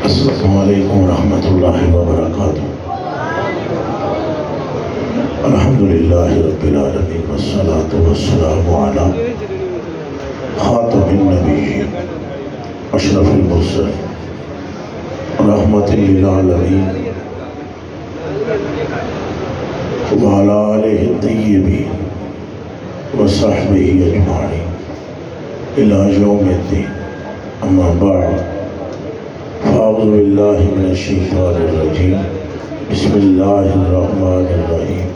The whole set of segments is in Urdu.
السلام علیکم ورحمۃ اللہ وبرکاتہ۔ الحمدللہ رب العالمین والصلاة والسلام علی خاتم النبیین اشرف المرسلین رحمۃ للعالمین وعلی آلہ الطیبین وصحبہ اجمعین الی یوم الدین، اما بعد، اعوذ باللہ من الشیطان الرجیم، بسم اللہ الرحمن الرحیم،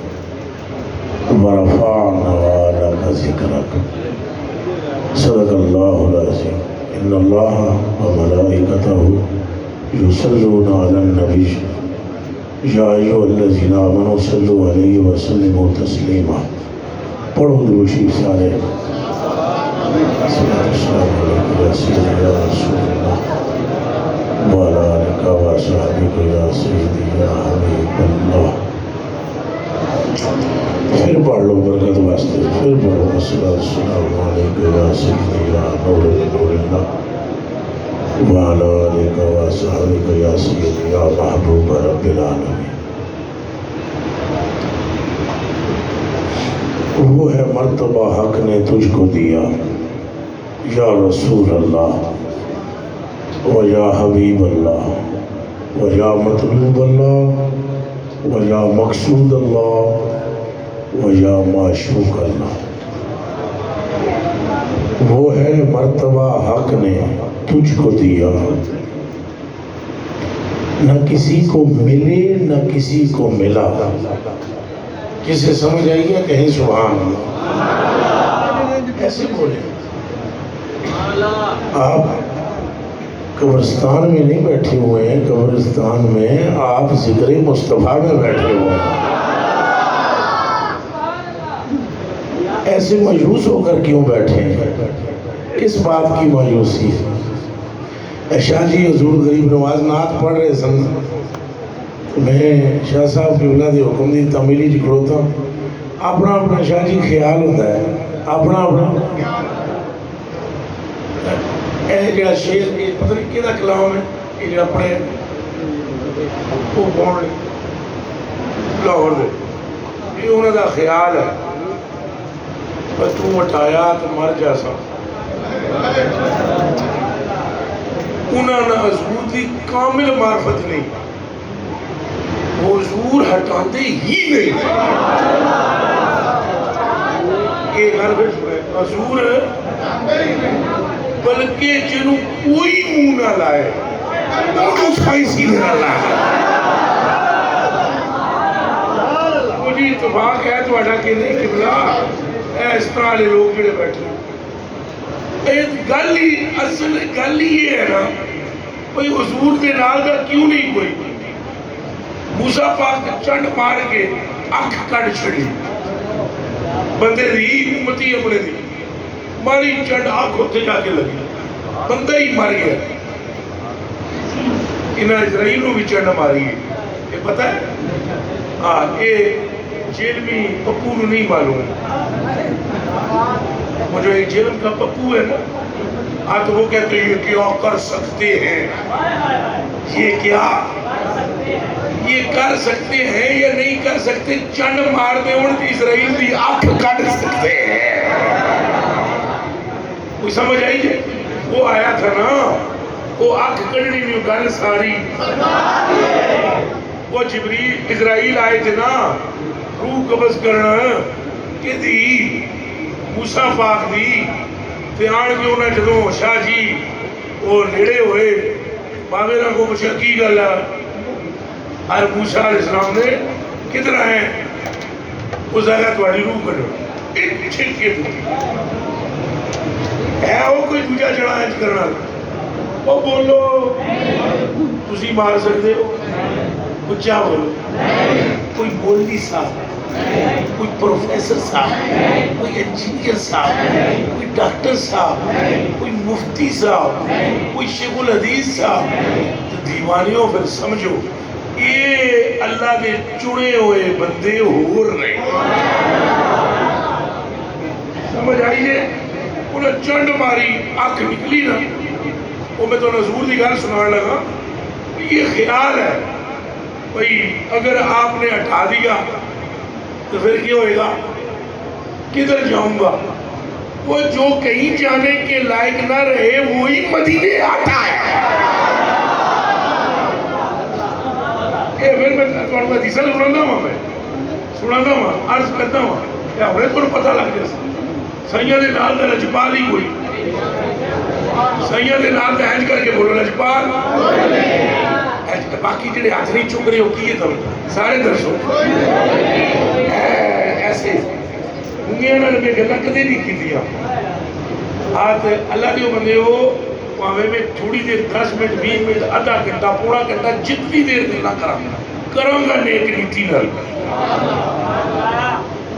ورفعنا لک ذکرک، صدق اللہ العظیم۔ ان اللہ وملائکتہ یصلون علی النبی یا ایھا الذین آمنوا صلوا علیہ وسلموا تسلیما۔ پڑھو درود شریف سارے۔ السلام علیکم یا سیدی یا رسول اللہ وعلی آلک وصحبک یا سیدی یا حبیب اللہ۔ پھر پڑھ لو برکت واسطے، پھر پڑھو السلام علیکم یا سیدی یا نور نور اللہ وعلی آلک وصحبک یا سیدی یا محبوب رب العالمین۔ وہ ہے مرتبہ حق نے تجھ کو دیا یا رسول اللہ و یا حبیب اللہ و یا مطلوب اللہ و یا مقصود اللہ و یا معشوق اللہ۔ وہ ہے مرتبہ حق نے تجھ کو دیا، نہ کسی کو ملے نہ کسی کو ملا۔ کسے سمجھ آئی گیا کہیں سبحان اللہ؟ ایسے بولے آپ قبرستان میں نہیں بیٹھے ہوئے ہیں، قبرستان میں آپ ذکر مصطفیٰ میں بیٹھے ہوئے ہیں۔ ایسے مایوس ہو کر کیوں بیٹھے ہیں؟ کس بات کی مایوسی ہے؟ شاہ جی حضور غریب نواز نعت پڑھ رہے سن، میں شاہ صاحب کی اولادی حکم دی تمیلی جی کھڑوتا ہوں، اپنا اپنا شاہ جی خیال ہوتا ہے، اپنا اپنا اے جڑا شیر پتہ نہیں کہدا کلام ہے، یہ جڑا پڑھے وہ کون لاہور دے، یہ انہوں دا خیال ہے پر تو اٹھایا تو مر جا سا۔ انہوں نے حضور دی کامل معرفت نہیں، حضور ہٹاندے ہی نہیں۔ یہ گھر پہ سنے حضور بلکہ جنہوں کوئی منہ نہ لائے انہوں سائنسی نہ لائے۔ مجھے اتفاق ہے تو اڈا کہ نہیں قبلہ اس طرح لے لوگ جڑے بیٹھے گل ہی اصل گل ہی یہ ہے نا بھئی حضور دے نال دا کیوں نہیں کوئی؟ موسیٰ پاک چنڈ مار کے اکھ کٹ چھڑی بندے دی امتی اپنے دی ماری چنڈ آنکھ ہوتے جا کے لگی، بندہ ہی مر گیا۔ انہاں اسرائیل نو بھی چنڈ ماری ہے، یہ پتہ ہے؟ ہاں یہ جیلمی پپو نو نہیں معلوم، وہ جو ایک جیلم کا پپو ہے نا، تو وہ کہتے ہیں یہ کیا کر سکتے ہیں، یہ کیا یہ کر سکتے ہیں یا نہیں کر سکتے؟ چنڈ مار دے ان کی اسرائیل دی آنکھ کٹ سکتے ہیں۔ کوئی سمجھ آئی جائے؟ وہ آیا تھا نا، وہ آنکھ کڑنی میں گل ساری، وہ جبریل اسرائیل آئے تھے نا روح قبض کرنا کہ دی موسیٰ پاک دی تے آن کے انہیں جدوں شاہ جی وہ نیڑے ہوئے باغیرہ کو پوچھا کی گل ہے؟ اور موسیٰ علیہ السلام نے کتنا ہے؟ وہ ظاہرہ تمہاری روح کرو ایک چھلکے دیتی ہے، وہ کوئی دوجہ جڑا ہے کرنا، وہ بولو تسی مار سکتے ہو، اچھا بولو، کوئی مولوی صاحب، کوئی پروفیسر صاحب، کوئی انجینئر صاحب، کوئی ڈاکٹر صاحب، کوئی مفتی صاحب، کوئی شیخ الحدیث صاحب، تو دیوانیوں پھر سمجھو یہ اللہ کے چنے ہوئے بندے ہو رہے۔ سمجھ آئیے؟ انہیں چنڈ ماری آنکھ نکلی نا، وہ میں تو حضور دی گل سنان لگا، یہ خیال ہے بھائی اگر آپ نے ہٹا دیا تو پھر کیا ہوئے گا، کدھر جاؤں گا؟ وہ جو کہیں جانے کے لائق نہ رہے وہی مدینے آتا ہے۔ یہ پھر میں تھوڑا حدیث سنانا ہوں، میں سنانا ہوں، عرض کرتا ہوں کیا ہوئے تو پتہ لگ جائے سیاں دے نال دا لجپال ہی کوئی، سیاں دے نال دا ہینج کر کے بولو لجپال، باقی جڑے ہاتھ نہیں چک رہے ہو کیے تم سارے درسو ایسے انگیاں نال میں گلا کدے نہیں کی دیا ہاتھ اللہ دیو بندے ہو پاوے میں تھوڑی دیر 10 منٹ 20 منٹ آدھا گھنٹہ پورا گھنٹہ جتنی دیر نہ کراں گا نیک نیتی نال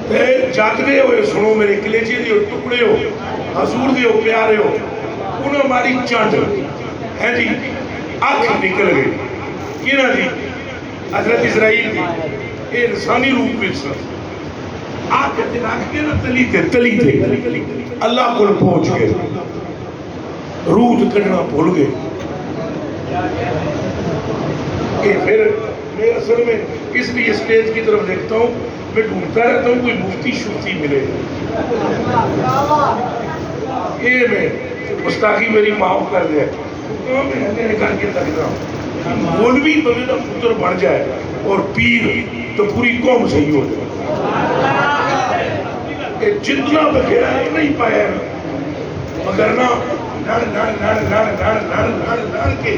تے جاگدے ہوئے سنو میرے کلیجے دیو ٹکڑے ہو حضور دیو پیارے ہو انہوں ہماری چانڈ ہے جی آنکھ نکل گئی کینا جی حضرت اسرائیل کی یہ انسانی روپ میں سر آنکھ تے رکھ کے نا تلی تے اللہ کو پہنچ گئے روح کٹنا بھول گئے کہ پھر میں اصل میں اس لیے اسٹیج کی طرف دیکھتا ہوں میں ڈھونڈتا رہتا ہوں کوئی مفتی شفتی ملے یہ میں گستاخی میری معاف کر دیا میں کر کے لگتا ہوں مولوی بغیر پتر بن جائے اور پیر تو پوری قوم صحیح ہو جائے جتنا بکھیرا ہے نہیں پایا مگر نا لڑ کے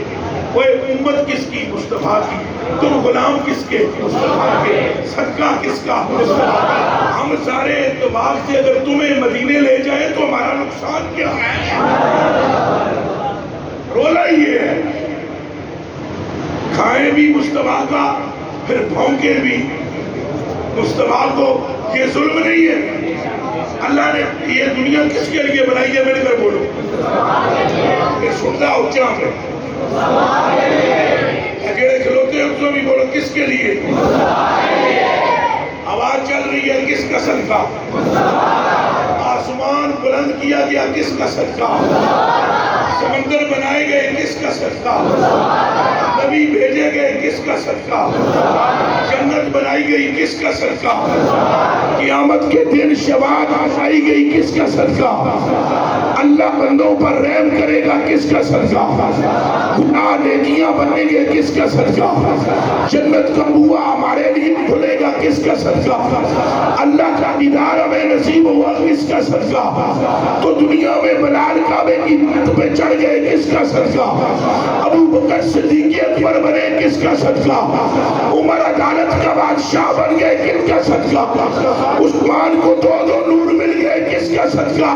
وہ امت کس کی؟ مصطفیٰ کی۔ تم غلام کس کے؟ مصطفیٰ کے۔ صدقہ کس کا؟ مصطفیٰ کا۔ ہم سارے اتفاق سے اگر تمہیں مدینے لے جائیں تو ہمارا نقصان کیا ہے؟ رولا یہ ہے کھائیں بھی مصطفیٰ کا پھر بھونکیں بھی مصطفیٰ کو، یہ ظلم نہیں ہے؟ اللہ نے یہ دنیا کس کے لیے بنائی ہے؟ مل کر بولو یہ سنتا اچھا ہے اکیلے کھلوتے ہیں تو بھی بولو کس کے لیے؟ آواز چل رہی ہے کس کا صدقہ؟ آسمان بلند کیا گیا کس کا صدقہ؟ سمندر بنائے گئے کس کا صدقہ؟ نبی بھیجے گئے کس کا صدقہ؟ جنت بنائی گئی کس کا صدقہ؟ قیامت کے دن شفاعت آئی گئی کس کا صدقہ؟ اللہ بندوں پر رحم کرے گا کس کا صدقہ؟ گناہ نیکیاں بنیں گے کس کا صدقہ؟ جنت کا بوا ہمارے لیے کھلے گا کس کا صدقہ؟ اللہ کا دیدار ہمیں نصیب ہوا کس کا صدقہ؟ تو دنیا میں بلال کعبے کی چھت پہ چڑھ گئے کس کا صدقہ؟ ابو بکر صدیق اکبر بنے کس کا صدقہ؟ عمر عدالت کا بادشاہ بن گئے کس کا صدقہ؟ عثمان کو دو نور مل گئے کس کا صدقہ؟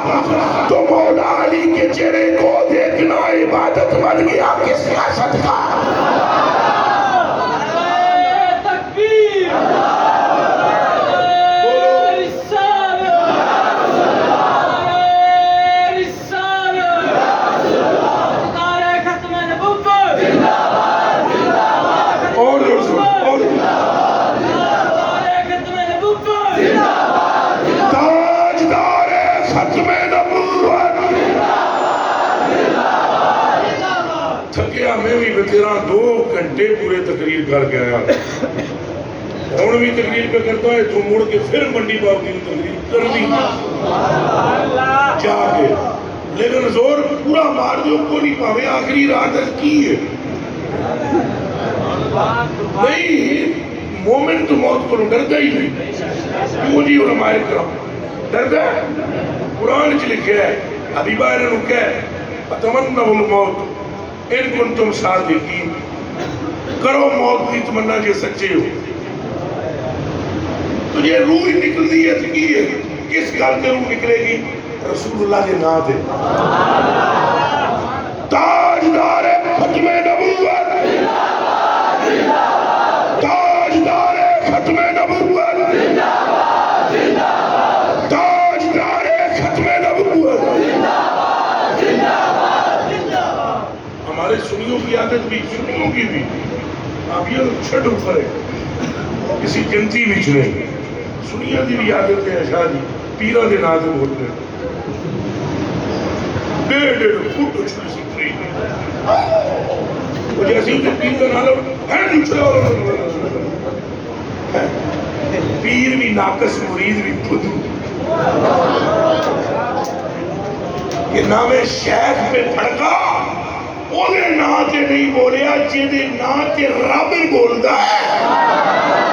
تو مولا علی کے چہرے کو دیکھنا عبادت بن گیا کس کا صدقہ؟ تیرا 2 گھنٹے پورے تقریر کر کے آیا ہوں بھی تقریر پہ کرتا ہے تو مڑ کے پھر منڈی باغ کی تقریر کر دی جا کے لیکن زور پورا مار دو کو نہیں پاوے آخری رات کی ہے نہیں مومن تو موت کو ڈرتا ہی نہیں کیوں جی علماء کرام ڈرتا ہے قرآن چ لکھا ہے حبیبہ نے کہا فتمنوا الموت ان کنتم صادقین کرو موت کی تمنا جو سچے ہو تو یہ روح نکلنی ہے تو کی ہے کس گل سے روح نکلے گی؟ رسول اللہ کے نام دے تاجدار ختم نبوت تاجدار ختم نبوت تاجدار ختم نبوت ہمارے سنیوں کی عادت بھی سنیوں کی بھی آپ یہ چھٹ اوپر ہے کسی گنتی بھی نہیں سنیاں دی بھی عادت ہے شاہ جی پیرا دے نام سے بولتے ہیں 1.5 فٹ اچھلی سکری وہ جیسے پیر کا نالو پیر بھی ناقص مرید بھی خود کہ نام شیخ پہ پھڑکا اوہدے نا تے نہیں بولیا جیدے نا تے رب بولدا ہے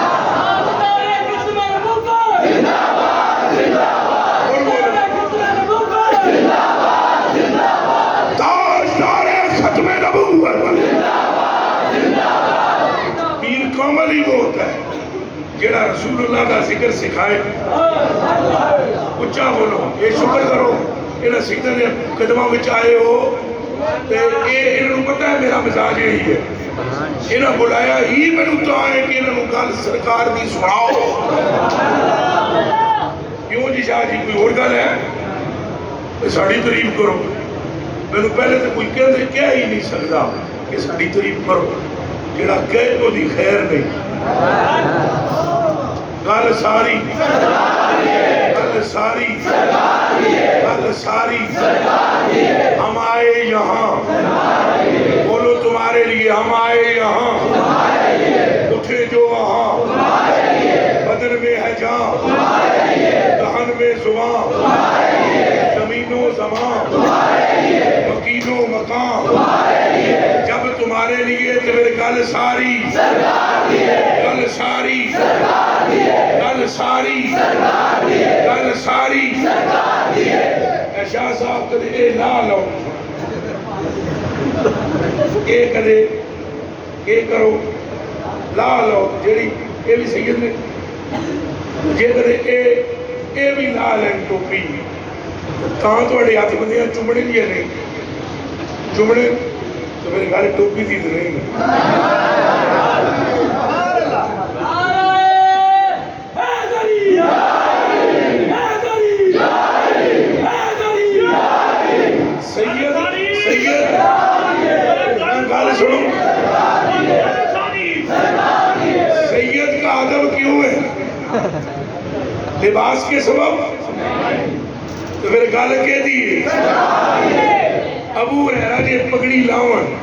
پیر کامل ہی وہ ہوتا ہے جیڑا رسول اللہ کا ذکر سکھائے اچھا بولو یہ شکر کرو انہاں سکھدے نے قدموں وچ آئے ہو تے انہوں پتہ ہے میرا مزاج یہی ہے انہاں بلایا ہی مینوں تو آئے کہ انہوں گل سرکار دی سناؤ کیوں جی شاہ جی کوئی اور گل ہے ساڑی تعریف کرو میں پہلے تو کوئی کہہ ہی نہیں سکتا کہ ساری تعریف کرو جڑا کہے تو دی خیر نہیں گل ساری گل ساری گل ساری ہم آئے یہاں بولو تمہارے لیے ہم آئے یہاں اٹھے جو وہاں بدن میں ہے جان دہن میں زبان زمین و زمان مکین و مکان جب تمہارے لیے تو میرے گل ساری گل ساری گل ساری گل ساری شاہ صاحب کدے اے لا لو اے کدے اے کرو لا لو جیڑی اے بھی سید نے جے کدے اے بھی لا لیں ٹوپی تاں توڑے ہاتھ بندیاں چمڑے لیے نہیں چمڑے تو میرے گھر ٹوپی دی نہیں سید گل سنو سید کا ادب کیوں ہے لباس کے سبب تو پھر گل کے دی ابو ہریرہ جی پگڑی لاون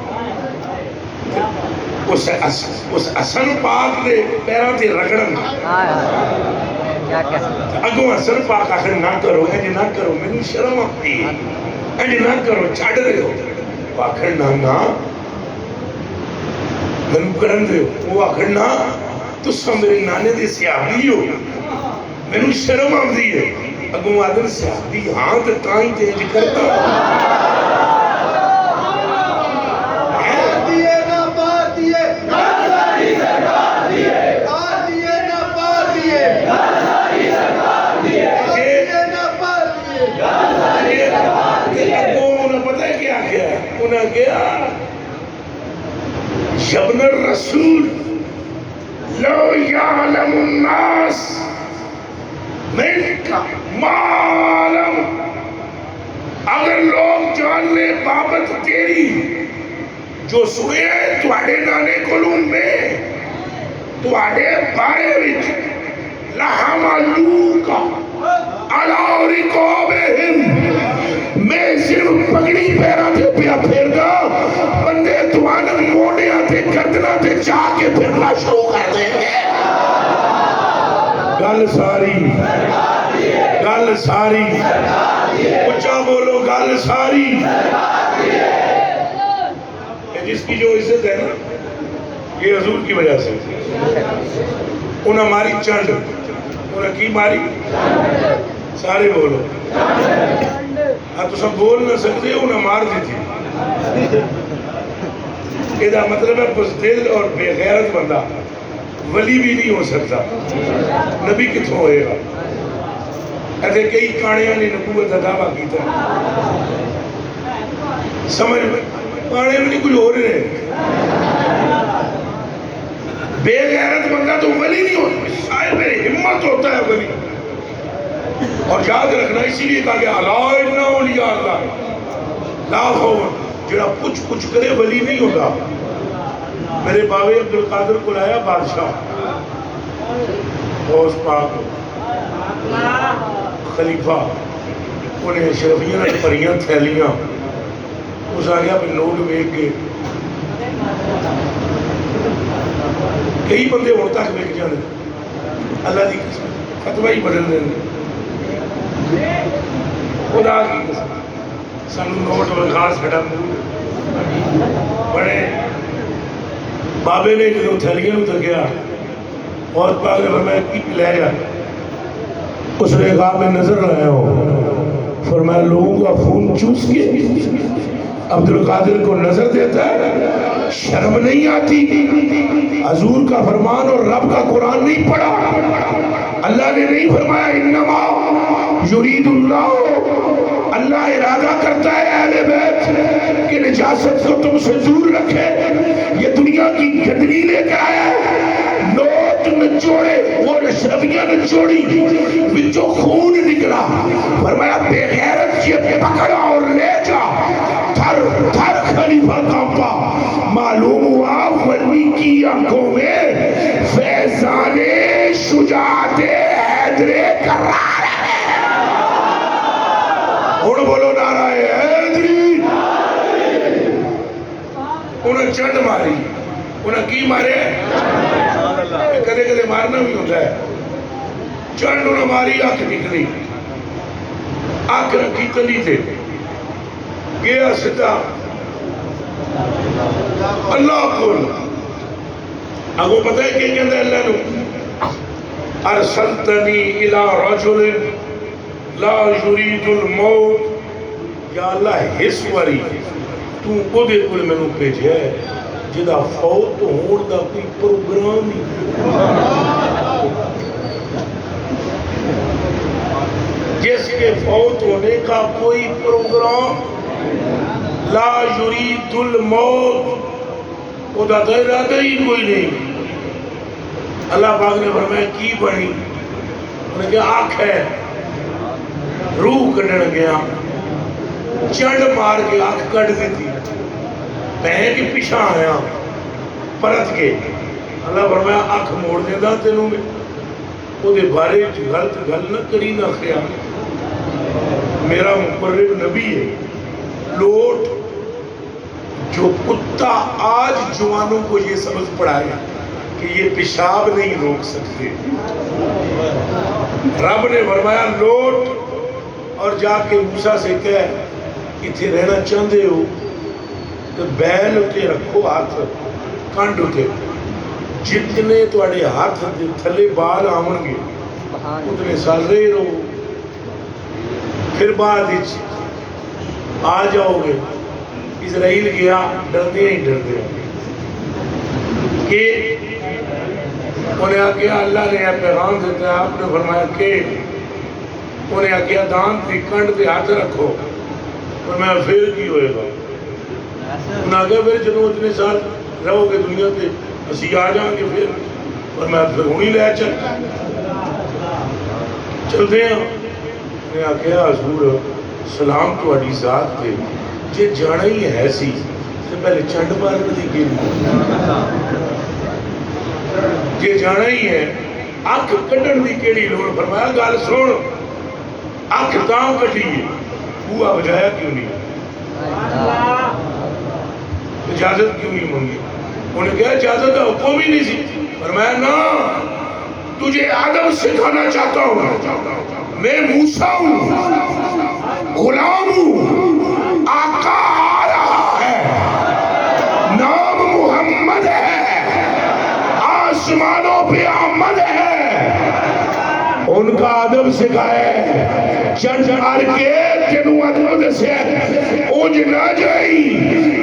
اس حسن پاک دے پیراں تے رگڑن اگوں حسن پاک آخر نہ کرو انج نہ کرو مینوں شرم آتی ہے انج نہ کرو چھڈ دیو آخر نہ مینوں کرن دیو وہ آخر نہ تساں میرے نانے دے صحابی ہو مینوں شرم آتی ہے اگوں آدم صحابی ہاں تے تاں ہی تے انج کرتا ابن الرسول لو يعلم الناس منك ما علم اگر لوگ جان لے بابت تیری جو سوئے تواڈے نانے کولوں میں تواڈے بارے وچ لحملوک علی رقابہم میں صرف پگڑی پیرا تے پیا پھردا بندے تواڈے موڑیاں تے گردناں تے جا کے پھرنا شروع کر دیں گے گل ساری گل ساری اچھا بولو گل ساری جس کی جو عزت ہے نا یہ حضور کی وجہ سے انہاں ماری چنڈ انہاں کی ماری سارے بولو تو سب بول نہ سکتے انہیں مار دی تھی یہ مطلب ہے بزدل اور بے غیرت بندہ ولی بھی نہیں ہو سکتا نبی کتوں ہوئے گا ایسے کئی کہانیاں نے نبوت کا دعویٰ کیتا سمجھ میں کہانے میں نہیں کچھ ہو رہے بے غیرت بندہ تو ولی نہیں ہوتا صاحب ہمت ہوتا ہے ولی اور یاد رکھنا اسی لیے کہا گیا اللہ انہا اولیاء اللہ لا خوف جڑا کچھ کرے ولی نہیں ہوگا میرے باوے عبدالقادر کو لایا بادشاہ غوث پاک خلیفہ انہیں شرفیاں پریاں تھیلیاں اس آ گیا پہ نوٹ بیک کے کئی بندے ہوں تک وک جانے اللہ کی قسم فتوا ہی بدل دیں خدا کی قسم سانو نوٹ وکھا ساڈا بڑے بابے نے جدوں تھیلیاں نوں تکیا اور پاک نے فرمایا کی لے جا اس نے کہا میں نظر لایا ہوں فرمایا لوگوں کا خون چوس کے عبد القادر کو نظر دیتا ہے شرم نہیں آتی حضور کا فرمان اور رب کا قرآن نہیں پڑھا اللہ نے نہیں فرمایا انما یرید اللہ ارادہ کرتا ہے اہل بیت کہ نجاست کو تم سے دور رکھے یہ دنیا کی گندگی لے کر آیا ہے نوٹ نچوڑے وہ رشویاں نچوڑی وچوں خون نکلا فرمایا بے غیرت یہ پکڑا اور لے جا تھر تھر خلیفہ کانپا معلوم ہوا ونی کی آنکھوں میں فیضان شجاعت حیدر کرار ہے ہن بولو نعرہ حیدری انہیں چنڈ ماری انہیں کی مارے کدے کدے مارنا بھی ہوتا ہے چنڈ انہیں ماری آنکھ نکلی آنکھ رکھی تلی تھے گیا سدھا اللہ کو اگو پتہ ہے کہ کہتا ہے اللہ نو ارسلتنی الى رجل لا یرید الموت یا اللہ حس واری تو او دے کول مینوں بھیجیا ہے جدا فوت ہون دا کوئی پروگرام ہی جس کے فوت ہونے کا کوئی پروگرام لا یرید الموت او دا ارادہ ہی کوئی نہیں اللہ پاک نے فرمایا کی بنی انہوں نے کہا آنکھ ہے روح کٹن گیا چنڈ مار کے آنکھ کٹ دیتی میں کہ پیچھا آیا پرت کے اللہ فرمایا آنکھ موڑ دینا تینوں میں وہ دے بارے غلط گل نہ کری نہ خیال میرا مقرب نبی ہے لوٹ جو کتا آج جوانوں کو یہ سبق پڑھایا کہ یہ پیشاب نہیں روک سکتے رب نے فرمایا لوٹ اور جا کے موسیٰ سے کہہ اتھے رہنا چاہتے ہو تو بیل اتے رکھو ہاتھ کانڈ اتے جتنے توڑے ہاتھ تھلے بال آمن گے اتنے سال رہے رہو پھر بعد آ جاؤ گے اسرائیل گیا ڈردے ہی ڈردے کہ انہیں آکیا اللہ نے یہ پیغام دیتا ہے آپ نے فرمایا کہ انہیں آکیا دان تھی کنڈ پہ ہاتھ رکھو فرمایا پھر کی ہوئے گا انہیں آکیا پھر جنہوں اتنے سال رہو گے دنیا پہ اسی آ جائیں گے پھر فرمایا پھر ہونی لے چلتے ہیں انہیں آکیا حضور سلام تو اڈی ذات تھے جے جانا ہی ہے سی تو پہلے چنڈ مارن دی گیل جے جانا ہی ہے آنکھ کٹن دی کیڑی لوڑ فرمایا گل سن آنکھ تاں کٹی ہے ہوا بجایا کیوں نہیں اجازت کیوں نہیں منگی انہیں کہا اجازت کا حکم ہی نہیں سی فرمایا نا تجھے آدم سکھانا چاہتا ہوں میں موسیٰ ہوں غلام ہوں آقا آ رہا ہے نام محمد ہے آسمانوں پہ آمد ہے ان کا ادب سکھائے چنڈ مار کے تینوں ادب سے اونج نہ جائی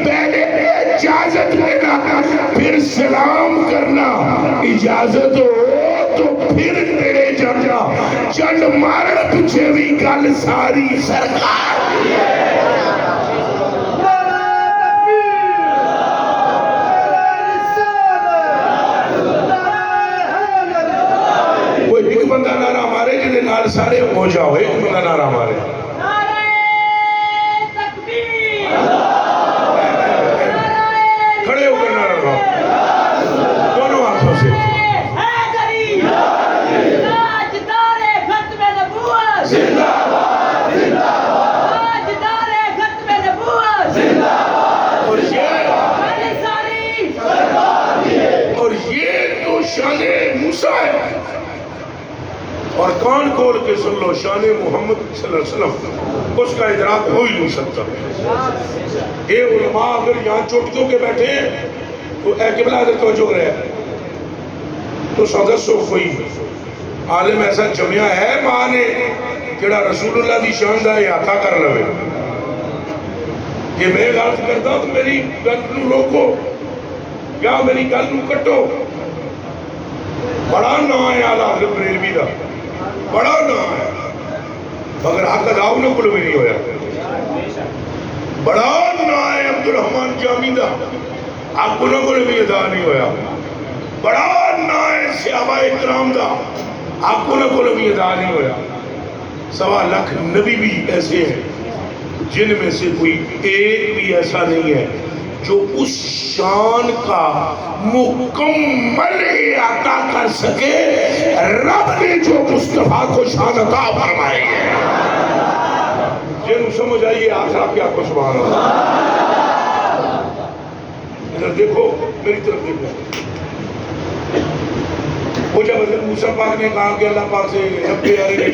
پہلے اجازت لینا پھر سلام کرنا اجازت ہو تو پھر تیرے جا چنڈ مارن پیچھے بھی گل ساری سرکار کوئی ایک بندہ نعرہ مارے جنہیں نال سارے ہو جاؤ ایک بندہ نعرہ مارے کھڑے ہو کر نعرہ لگاؤ دونوں ہاتھوں سے زندہ باد زندہ باد تاجدارے ختم نبوت زندہ باد اور یہ اور یہ تو اور کان کھول کے سن لو، شان محمد صلی اللہ علیہ وسلم اس کا ادراک ہو ہی نہیں سکتا۔ یہ علماء اگر یہاں چوٹیوں کے بیٹھے ہیں تو اے قبلہ حضرت توجہ رہے تو سدسو کوئی عالم ایسا جمعہ ہے ماں نے جڑا رسول اللہ دی شان دا احاطہ کر لوے۔ یہ میں غلط کرتا ہوں تو میری گل نو روکو یا میری گل نو کٹو۔ بڑا نام ہے آلہ حضرت بریلوی دا، بڑا نام ہے، مگر حق ادا انہوں کو بھی نہیں ہویا۔ بڑا نام ہے عبدالرحمن جامی دا، حق انہوں کو بھی ادا نہیں ہویا۔ بڑا نام ہے صحابہ اکرام دا، حق انہوں کو بھی ادا نہیں ہویا۔ 1.25 لاکھ نبی بھی ایسے ہیں جن میں سے کوئی ایک بھی ایسا نہیں ہے جو اس شان کا مکمل عطا کر سکے رب نے جو مصطفیٰ کو شان عطا فرمائی ہے۔ جنہوں سمجھ آئیے آخر آپ کیا کو سبحان اللہ۔ ادھر دیکھو میری طرف دیکھو، وہ جب حضرت موسیٰ پاک نے کہا کہ اللہ پاک سے رب ارنی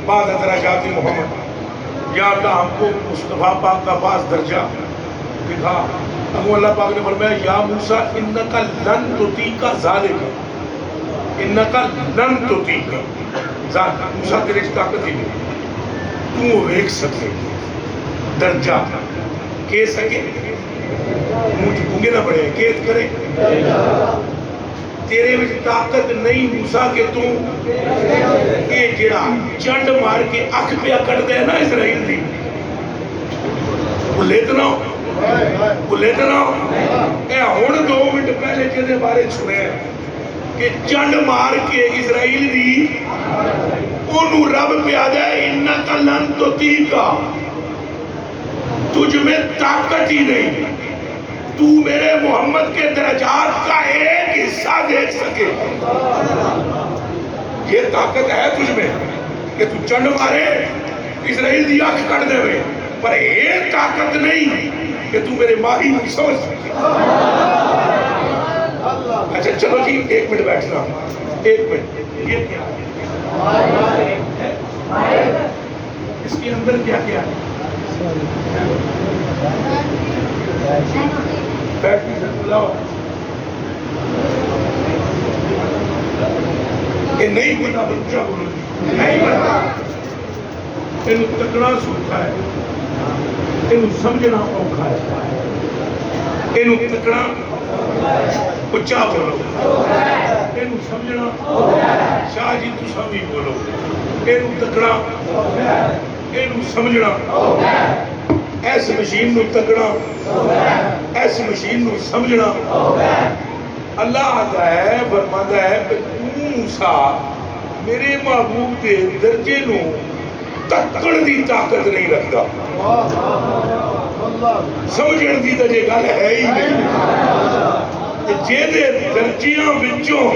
بعض درجات محمد، یا اللہ ہم کو مصطفیٰ پاک کا بعض درجہ دکھا۔ اب اللہ پاک نے فرمایا یا موسیٰ انکا لن تطیقا ذالکا، انکا لن تطیقا ذالکا، موسیٰ تیرے اس طاقت ہی نہیں، تو ایک سکے درجہ کہہ سکے مجھ گونگے نہ پڑے کہت کرے تیرے وچ طاقت نہیں موسیٰ کہ تو یہ جڑا چنڈ مار کے اکھ پہ اکڑ دے نا اسرائیل دی وہ لیتنا ہو اے ہون 2 منٹ پہلے جدے بارے سنے کہ چنڈ مار کے اسرائیل دی انہوں رب پہ آ جائے انکا لن تطیقا، تجھ میں طاقت ہی نہیں، تو میرے محمد کے درجات کا ایک حصہ دیکھ سکے۔ یہ طاقت ہے تجھ میں کہ تو چنڈ مارے اسرائیل دی آنکھ کٹ دے ہوئے، پر یہ طاقت نہیں کہ تو میرے ماہی نہیں سمجھ سکے۔ اچھا چلو جی 1 منٹ بیٹھنا، 1 منٹ، یہ کیا ہے اس کے اندر کیا کیا ہے؟ بیٹھ نہیں سکتے لاؤ، یہ نہیں پتا بچہ بولو نہیں پتا، انہوں تکڑا سوکھا ہے، انہوں سمجھنا اوکھا ہے، انہوں تکڑا اچھا بولو، انہوں سمجھنا شاہ جی تو سمی بولو، انہوں تکڑا انہوں سمجھنا ایس مشین نو تکڑا ایس مشین نو سمجھنا۔ اللہ آتا ہے فرماتا ہے کہ موسیٰ میرے محبوب کے درجے نو تکڑ دی طاقت نہیں رکھتا، سمجھن دی تجھے گل ہے ہی نہیں، جے دے درجیاں وچوں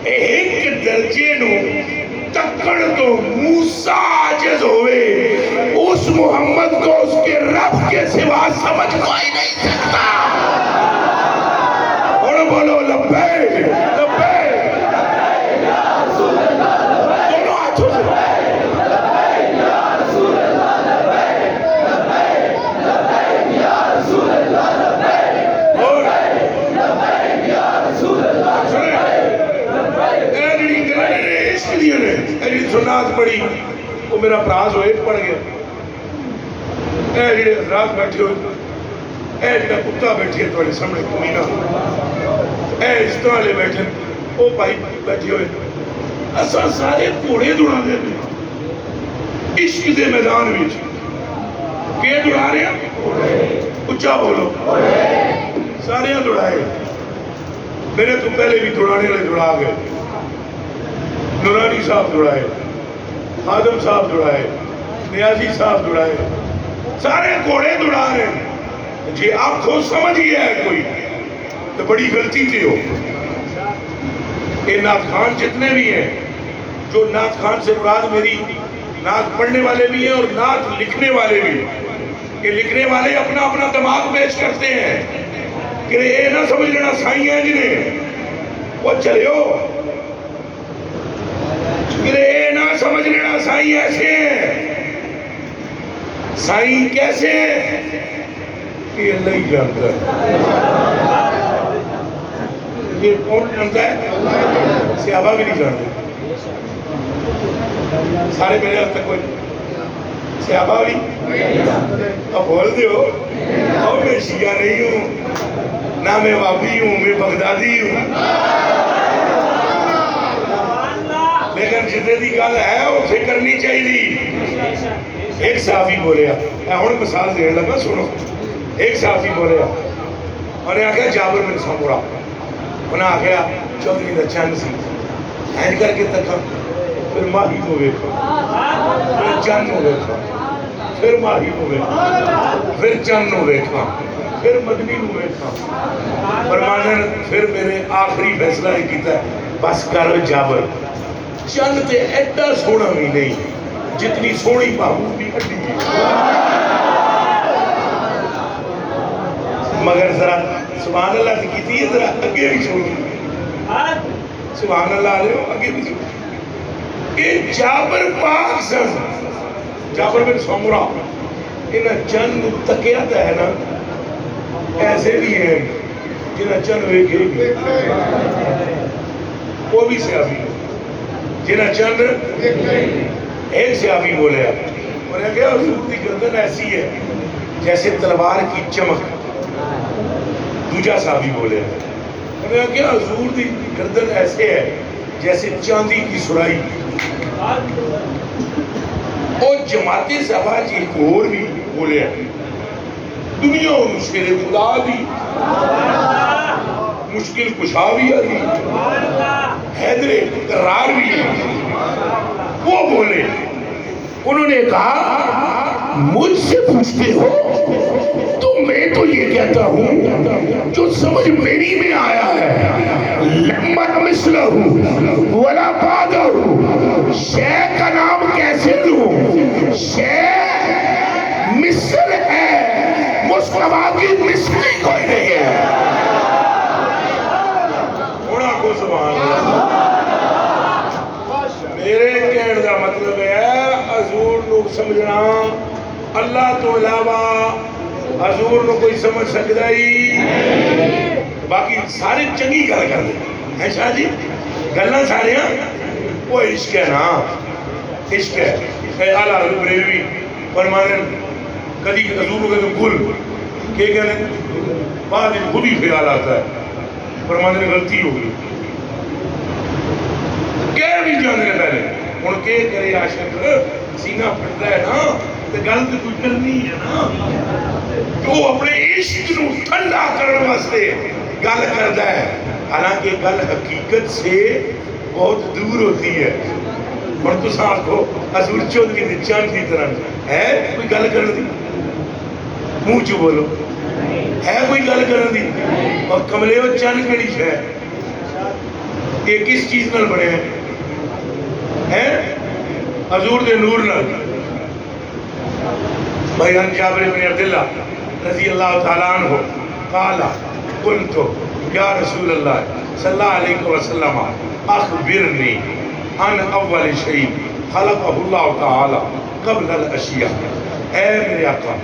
ایک درجے نو تکڑ تو موسیٰ عاجز ہوئے، اس محمد کو اس کے رب کے سوا سمجھ کوئی نہیں سکتا۔ اور بولو لبیک لبیک دونوں ہاتھوں سے سنات پڑی وہ میرا پراز ہوئے پڑ گیا، اے جڑے حضرات بیٹھے ہوئے، اے جڑا کتا بیٹھے ہیں تمہارے سامنے کمینہ، اے اس طرح لے بیٹھے وہ بھائی بیٹھے ہوئے، اساں سارے گھوڑے دوڑا دے میں عشق دے میدان وچ کہ دوڑا رہے ہیں اچھا بولو سارے دوڑائے، میرے تو پہلے بھی دوڑانے والے دوڑا گئے، نورانی صاحب دوڑائے، خادم صاحب دوڑائے، نیازی صاحب دوڑائے، سارے گھوڑے دوڑا رہے ہیں۔ جی آپ کو سمجھ گیا ہے کوئی تو بڑی غلطی تھی ہو۔ یہ نعت خان جتنے بھی ہیں، جو نعت خان سے مراد میری نعت پڑھنے والے بھی ہیں اور نعت لکھنے والے بھی ہیں، کہ لکھنے والے اپنا اپنا دماغ پیش کرتے ہیں کہ یہ نہ سمجھ لینا سائی ہیں جنہیں وہ چلے ہو، کہ یہ نہ سمجھ لینا سائی ایسے ہیں، سائی کیسے ہیں یہ اللہ ہی جانتا ہے۔ یہ کون جانتا ہے؟ صحابہ بھی نہیں جانتے، سارے میرے حد تک کوئی صحابہ بھی اب بول دے ہو اور میں شیعہ نہیں ہوں، نہ میں وابی ہوں، میں بغدادی ہوں، لیکن جتنے دی گل ہے وہ فکر نہیں چاہیے۔ ایک صحابی بولیا، ہوں مثال دین لگا، سنو۔ ایک صحابی بولیا، انہیں آخیا جابر بن سمورہ، انہیں آخیا چودھری دا چند سی، این کر کے تکا، پھر ماہی کو ویکھا، پھر چند کو ویکھا، پھر ماہی کو ویکھا، پھر چند کو ویکھا، پھر مدنی کو ویکھا، فرمانے پھر میرے آخری فیصلہ یہ کیتا ہے بس کر جابر، چند تے ایڈا سونا بھی نہیں جتنی سونی محبوب بھی اڈی ہے، مگر ذرا سبحان اللہ سے کیتی ہے، ذرا اگے بھی چھوڑی، سبحان اللہ علیہ اگے بھی چھوڑی۔ یہ جابر پاک سن، جابر بن سمورہ، انہاں چند تکیات ہے نا، ایسے بھی ہیں جنہاں چند ویکھے بھی، وہ بھی صحابی ہیں جنہاں چند۔ ایک صحابی بولے انہوں نے کہا حضور کی گردن ایسی ہے جیسے تلوار کی چمک۔ دوجا صحابی بولے انہوں نے کہا حضور کی گردن ایسے ہے جیسے چاندی کی سرائی۔ اور جماعت صحابہ جی ایک اور بھی بولے دنیا اور مشکل خدا بھی، مشکل کشا بھی علی، حیدر قرار بھی، وہ بولے انہوں نے کہا مجھ سے پوچھتے ہو تو میں تو یہ کہتا ہوں جو سمجھ میری میں آیا ہے، لما مثلہ ولا بعدہ، شیخ کا نام کیسے دوں؟ شیخ مثل ہے، مصطفیٰ کی مثلی کوئی نہیں ہے۔ تھوڑا کو سبحان اللہ۔ میرے کہنے کا مطلب ہے حضور نو سمجھنا اللہ تو علاوہ حضور نو کوئی سمجھ سکتا ہی، باقی سارے چنگی گل کر دیں ہیں شاہ جی، گلنا سارے ہیں وہ عشق ہے نا، عشق ہے۔ اعلیٰ حضرت بریلوی فرمانے کدی حضور کو کہتے گل کہ کہنے بعد خود ہی خیال آتا ہے، فرمانے غلطی ہو گئی کہہ بھی جانے پہلے ہوں کہ کرے عاشق سینہ پھٹتا ہے نا تو گل تو کوئی کرنی ہے نا، تو وہ اپنے عشق نو ٹھنڈا کرنے واسطے گل کرتا ہے، حالانکہ گل حقیقت سے بہت دور ہوتی ہے۔ اور تو ساتھ کو حضور چودھری دی چاند کی طرح ہے کوئی گل کرنے دی، منہ چ بولو ہے کوئی گل کرنے دی؟ اور کملے و چاند کیڑی ہے، یہ کس چیز نال بنے ہیں؟ حضور دے نور نال۔ بیان جابر بن عبداللہ رضی اللہ تعالیٰ عنہ قال قلت یا رسول اللہ صلی اللہ علیہ وسلم اخبرنی عن اول شیء خلقہ اللہ تعالی قبل الاشیاء، اے میرے آقا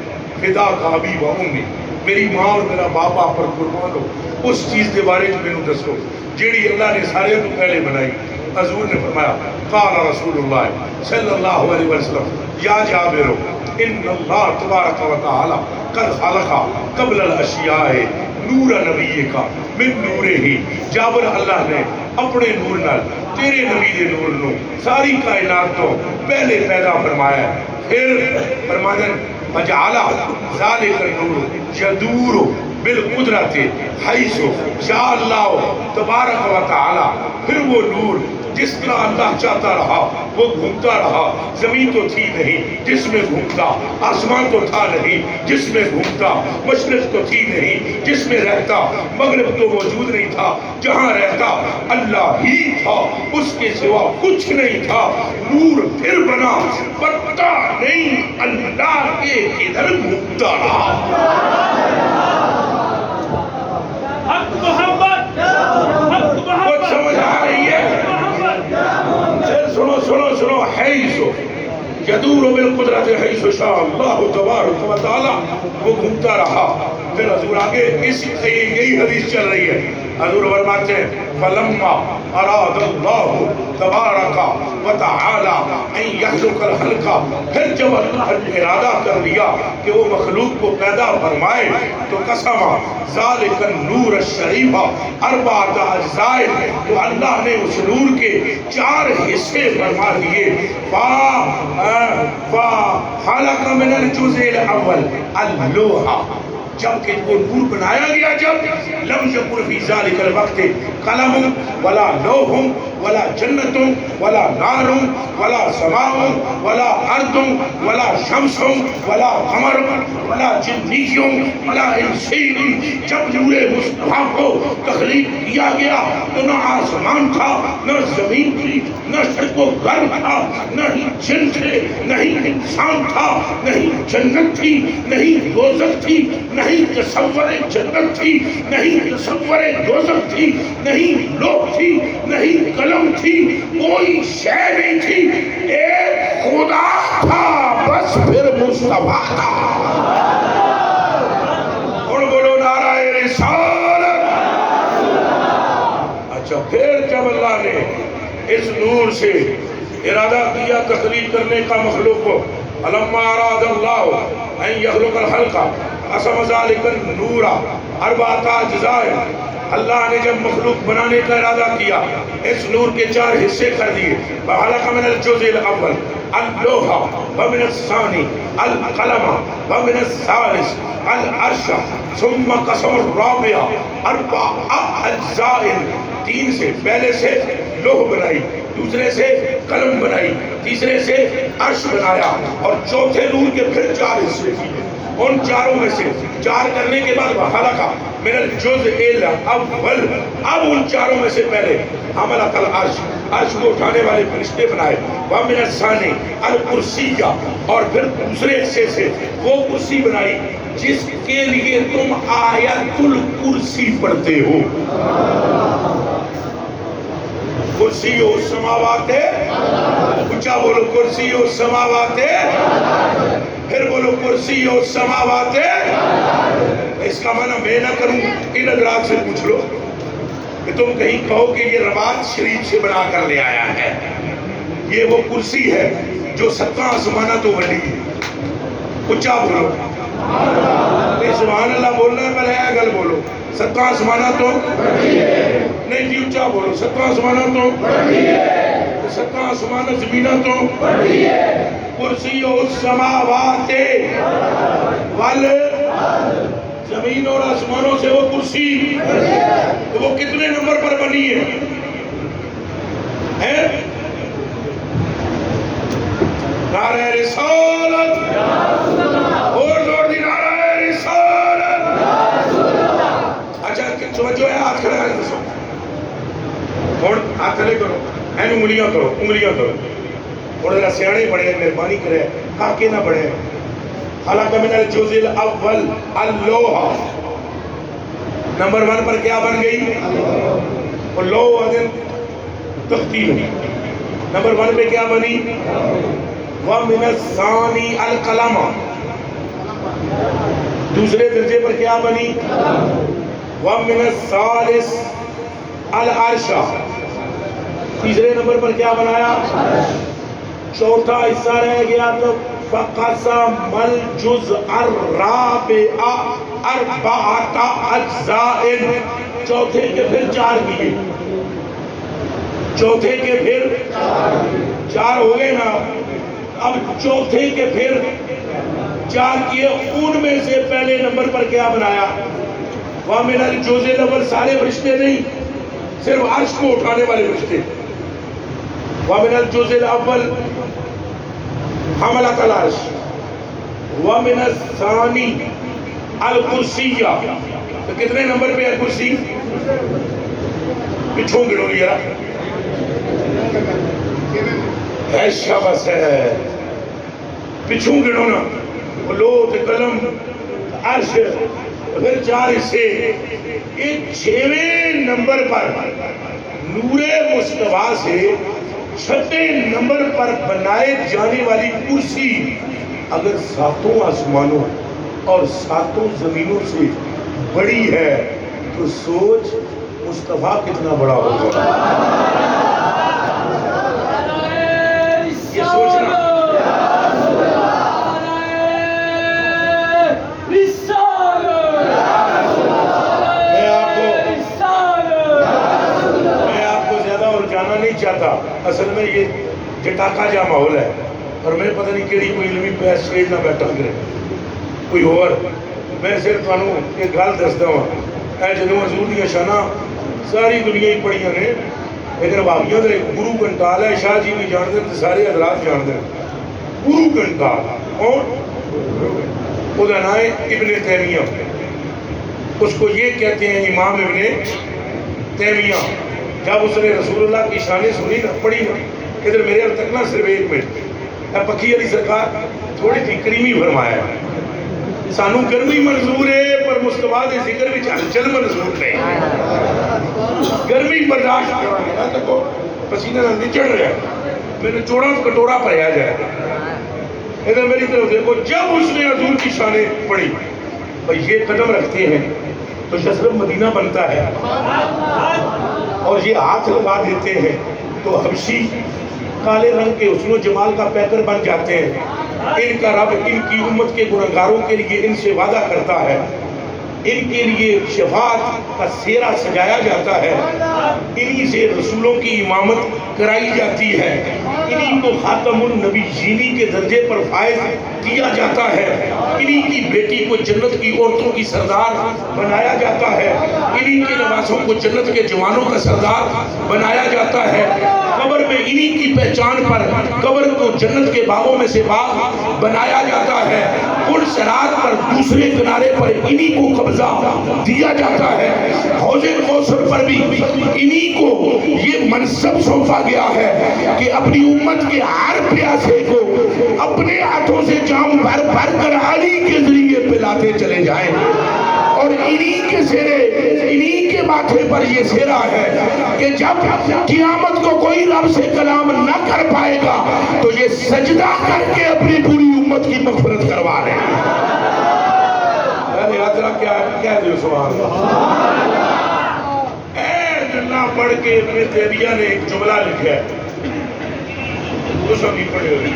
فدا کا ابی و امی، میری ماں اور میرا باپا پر قربان ہو، اس چیز کے بارے میں مینوں دسو جیڑی اللہ نے سارے تو پہلے بنائی۔ حضور نے فرمایا قال رسول اللہ صلی اللہ علیہ وسلم یا جابر ان اللہ تبارک و تعالی قد خلق قبل الاشیاء نور نبی کا من نور ہی، جابر اللہ نے اپنے نور نال تیرے نبی دے نور نو ساری کائنات تو پہلے پیدا فرمایا ہے۔ پھر فرمایا فجعل ذالک النور یدور بالقدرت حیث شاء اللہ تبارک و تعالی، پھر وہ نور جس طرح اللہ چاہتا رہا وہ گھومتا رہا، زمین تو تھی نہیں جس میں گھومتا، آسمان تو تھا نہیں جس میں گھومتا، مشرق تو تھی نہیں جس میں رہتا، مغرب تو موجود نہیں تھا جہاں رہتا، اللہ ہی تھا، اس کے سوا کچھ نہیں تھا، نور پھر بنا، پتہ نہیں اللہ کے کدھر گھومتا رہا۔ حق محمد، حق محمد، کچھ سمجھ آ رہی ہے؟ سنو سنو سنو، ہے یدور بالقدرت حیث شاء اللہ تبارک و تعالی، وہ گھومتا رہا. پھر حضور آگے یہی حدیث چل رہی ہے. حضور فرماتے ہیں فلما اراد اللہ تبارک و تعالی ان یخلق الخلق، پھر جب اللہ نے ارادہ کر لیا کہ وہ مخلوق کو پیدا فرمائے تو قسم ذالک النور الشریف اربعۃ اجزاء، تو اللہ نے اس نور کے 4 حصے فرما دیے. خلق من الجزء الاول اللوح، جب کہ وہ نور بنایا گیا، جب لم یکن فی ذلک الوقت قلم ولا لوح ولا جنت ولا نار ولا سماء ولا ارض ولا شمس ولا قمر ولا جنی ولا انسی. جب نور مصطفیٰ کو تخلیق کیا گیا تو نہ آسمان تھا، نہ زمین تھی، نہ شرق و غرب تھا، نہ ہی جن تھے، نہ ہی انسان تھا، نہ ہی جنت تھی، نہ ہی دوزخ تھی، نہیں تصور جنت تھی، نہیں تصور دوزخ تھی، نہیں لوح تھی، نہیں قلم تھی، کوئی شے نہیں تھی. ایک خدا تھا بس، پھر مصطفیٰ تھا. اور بولو نعرہ رسالت. اچھا، پھر جب اللہ نے اس نور سے ارادہ کیا تخلیق کرنے کا مخلوق کو، فلما اراد اللہ ان یخلق الخلق قسم ذالک النور اربعۃ اجزاء، اللہ نے جب مخلوق بنانے کا ارادہ کیا اس نور کے 4 حصے کر دیے. فخلق من الجزء الاول اللوح ومن الثانی القلم ومن الثالث العرش ثم قسم الرابع اربعۃ اجزاء، 3 سے، پہلے سے لوح بنائی، دوسرے سے قلم بنائی، تیسرے سے عرش بنایا، اور چوتھے نور کے پھر 4 حصے کیے. ان 4 میں سے 4 کرنے کے بعد خلق من الجزء الاول، اب ان 4 میں سے پہلے حملۃ العرش، عرش کو اٹھانے والے فرشتے بنائے. ومن الثانی الکرسی، اور پھر دوسرے حصے سے وہ کرسی بنائی جس کے لیے تم آیت الکرسی پڑھتے ہو. کرسی السماوات، اونچا بولو کرسی السماوات، پھر بولو کرسی السماوات. اس کا معنی میں نہ کروں، ان حضرات سے پوچھ لو کہ تم کہیں کہو کہ یہ رباط شریف سے بنا کر لے آیا ہے. یہ وہ کرسی ہے جو 7 آسمانہ تو بڑی ہے. اونچا بولو، نہیں سبحان اللہ بولنا ہے، پہلے اگل بولو. 7 آسمانہ تو نہیں جی، اونچا بولو. 7 آسمانہ تو 7 آسمانہ زمینہ تو کرسی السماوات وال، زمین اور آسمانوں سے وہ کرسی، تو وہ کتنے نمبر پر بنی ہے؟ نعرہ رسالت، اور زور دی نعرہ رسالت. اچھا توجہ ہے، ہاتھ کھڑا ہے دسو اور ہاتھ کھڑے کرو، این انگلیاں کرو، انگلیاں کرو. اور ذرا سیانے پڑھے، مہربانی کرے، کاکے نہ پڑھے. خلق من الجزء الاول اللوح، نمبر 1 پر کیا بن گئی؟ اور لوح ادن تختی. نمبر 1 پہ کیا بنی؟ وَمِنَ الثَّانِي الْقَلَمَ، دوسرے درجے پر کیا بنی؟ وَمِنَ الثَّالِثِ الْعَرْشَ، تیسرے نمبر پر کیا بنایا؟ چوتھا حصہ رہ گیا تو فَقَسَمَ الْجُزْءَ الرَّابِعَ أَرْبَعَةَ أَجْزَاءٍ، چوتھے کے پھر 4 کیے، چوتھے کے پھر 4 ہو گئے نا. اب چوتھے کے پھر 4 کیے، ان میں سے پہلے نمبر پر کیا بنایا؟ وَمِنَ الْجُزْءِ الْأَوَّلِ، سارے فرشتے نہیں، صرف عرش کو اٹھانے والے فرشتے. وَمِنَ الْجُزْءِ الْأَوَّلِ حَمَلَةَ الْعَرْشِ وَمِنَ الثَّانِي الْكُرْسِيَّ، تو کتنے نمبر پہ ہے کرسی؟ پچھوں گنو لیا ہے، شاباش ہے، پچھوں گنو نا. لوح قلم عرش، پھر 4 حصے. ایک 6ویں نمبر پر نور مصطفیٰ سے چھٹے نمبر پر بنائے جانے والی کرسی اگر ساتوں آسمانوں اور ساتوں زمینوں سے بڑی ہے تو سوچ مصطفیٰ کتنا بڑا ہوگا. یہ سوچنا میں آپ کو زیادہ اور جانا نہیں چاہتا. اصل میں یہ جٹاکا جا ماحول ہے اور میں پتہ نہیں کیڑی کوئی علمی پہ اسٹیج نہ بیٹھا کرے کوئی اور. میں صرف تمہوں ایک گل دسدا ہاں. اے جدوں حضور دی شاناں ساری دنیا ہی پڑھیاں نے لیکن بابیاں دے گرو کنٹال ہے. شاہ جی بھی جانتے ہیں سارے حضرات جانتے ہیں. گرو کنٹال کون؟ وہ نام ہے ابن تیمیہ. اس کو یہ کہتے ہیں امام ابن تیمیہ. جب اس نے رسول اللہ کی شانیں سنی نہ پڑھی نا ادھر میرے اب تک نہ صرف ایک منٹ پکی علی سرکار تھوڑی سی کریمی فرمایا ہے. سانو گرمی منظور ہے پر مصطفیٰ دے ذکر وچ ہلچل منظور نہیں. گرمی برداشت کرنا دیکھو پسینہ نہ نچڑ رہا ہے میرے چوڑا کٹورا بھریا جائے. ادھر میری طرف دیکھو جب اس نے حضور کی شانیں پڑھی اور یہ قدم رکھتے ہیں تو یثرب مدینہ بنتا ہے اور یہ ہاتھ لگا دیتے ہیں تو حبشی کالے رنگ کے حسن و جمال کا پیکر بن جاتے ہیں. ان کا رب ان کی امت کے گنہگاروں کے لیے ان سے وعدہ کرتا ہے. ان کے لیے شفاعت کا سیرا سجایا جاتا ہے. انہی سے رسولوں کی امامت کرائی جاتی ہے. انہی کو خاتم النبیین کے درجے پر فائز کیا جاتا ہے. انہی کی بیٹی کو جنت کی عورتوں کی سردار بنایا جاتا ہے. انہی کے نواسوں کو جنت کے جوانوں کا سردار بنایا جاتا ہے. قبر میں انہی کی پہچان پر قبر کو جنت کے باغوں میں سے باغ بنایا جاتا ہے. پل صراط پر دوسرے کنارے پر انہی کو قبضہ دیا جاتا ہے. حوض کوثر پر بھی انہی کو یہ منصب سونپا گیا ہے کہ اپنی امت کے ہر پیاسے کو اپنے ہاتھوں سے جام بھر بھر کر علی کے ذریعے پلاتے چلے جائیں. اور انہی کے سرے انہی کے ماتھے پر یہ سیرا ہے کہ جب قیامت کو کوئی رب سے کلام نہ کر پائے گا تو یہ سجدہ کر کے اپنی پوری امت کی مغفرت کروا لیں. کیا دیو سبحان اللہ. اے جنہ پڑھ کے ابن تیمیہ نے ایک جملہ لکھا ہے تو سب نہیں پڑھے ہوئے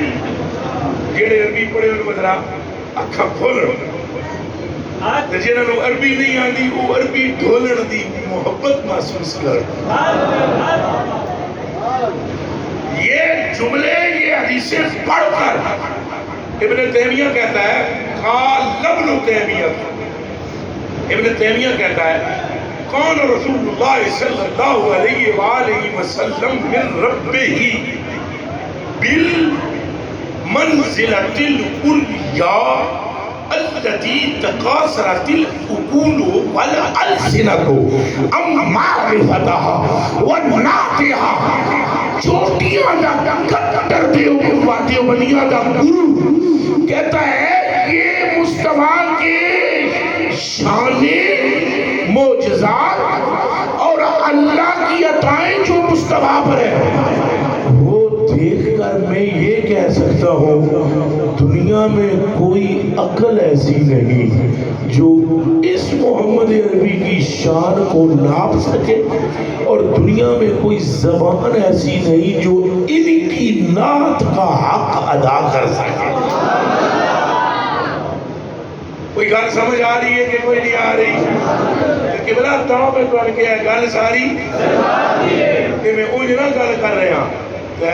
جیڑے عربی پڑھے ہوئے مدرہ اکھا کھولن جنہوں عربی نہیں آنی وہ عربی ڈھولن دی محبت محسوس کر. یہ جملے یہ حدیثیں پڑھ کر ابن تیمیہ کہتا ہے قال ابن تیمیہ. ابن تیمیہ کہتا ہے کون رسول اللہ صلی اللہ علیہ وآلہ وسلم من ربہ بالمنزلۃ العلیٰ التي تقاصرت العقول والألسنة عن معرفتها ونعتها. چوٹیاں دا کٹر دیوبندیاں دا گرو کہتا ہے یہ مصطفیٰ کے شانیں معجزات اور اللہ کی عطائیں جو مصطفیٰ پر ہے وہ دیکھ کر میں یہ کہہ سکتا ہوں دنیا میں کوئی عقل ایسی نہیں جو اس محمد عربی کی شان کو ناپ سکے اور دنیا میں کوئی زبان ایسی نہیں جو ان کی نعت کا حق ادا کر سکے. کوئی گل سمجھ آ رہی ہے کہ کوئی نہیں آ رہی؟ کہ بلا تاں میں تو کہ گل ساری کہ میں اونج نہ گل کر رہا کہ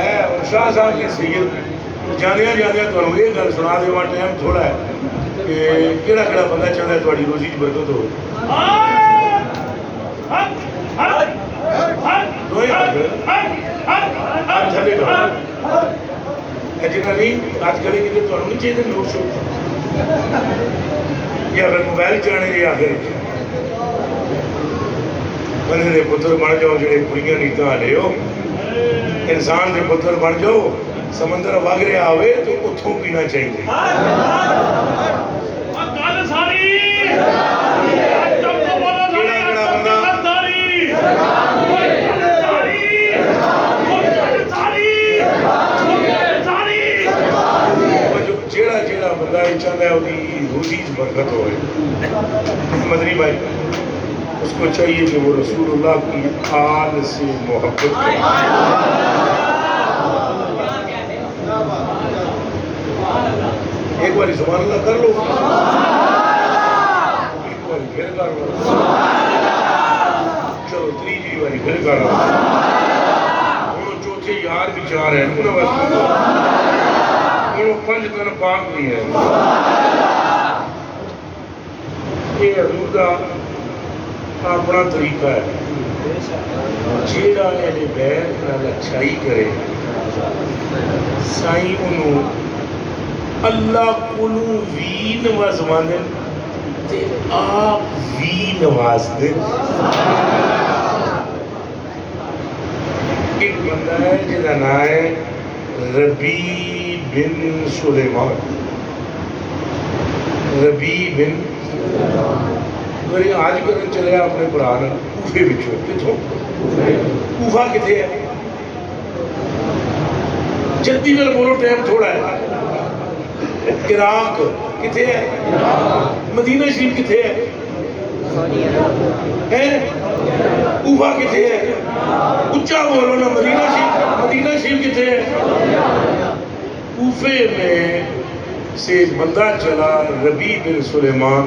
شاہ صاحب کے سید جانیا جانیا تو یہ گل سنا دے وہاں ٹائم تھوڑا ہے کہ کیڑا کیڑا بندہ چاہتا ہے تھوڑی روزی کی برکت ہو. جنہیں نہیں آج کرے گی تو نہیں چاہیے لوگ شو یا اگر موبائل چلانے یا آخر بندے دے پتر بن جاؤ جڑے کڑیاں نیتاں والے ہو. انسان دے پتر بن جاؤ سمندر وگ رہا ہوئے تو اتھوں پینا چاہیے. سکتا ہے وہی روزی برکت ہوئے. مدنی بھائی اس کو چاہیے کہ وہ رسول اللہ کی آل سے محبت کرے. ایک باری سبحان اللہ کر لو, ایک باری پھر کر لو, چلو تیجی باری پھر کر لو. ہوں چوتھے یار بھی چار ہیں انہوں نے بس ہوں 5 دن پاک نہیں ہے. یہ حضور دا اپنا طریقہ ہے. جیڑا اہل بیت نال اچھائی کرے سائیں انہوں اللہ کولوں وی نوازواندن تے آپ وی نواز دیں. ایک بندہ ہے جہاں نام ہے ربی بن سلیمان. ربی بن میرے آج کرن چلے اپنے بران کوفے بچوں کتوں کوفہ کتے ہے جلدی نال بولو ٹائم تھوڑا ہے. عراق کتے ہے, مدینہ شریف کتے ہے, کوفہ کتے ہے, اچھا بولو نا. مدینہ شریف کتے ہے. کوفے میں سے ایک بندہ چلا ربی بن سلیمان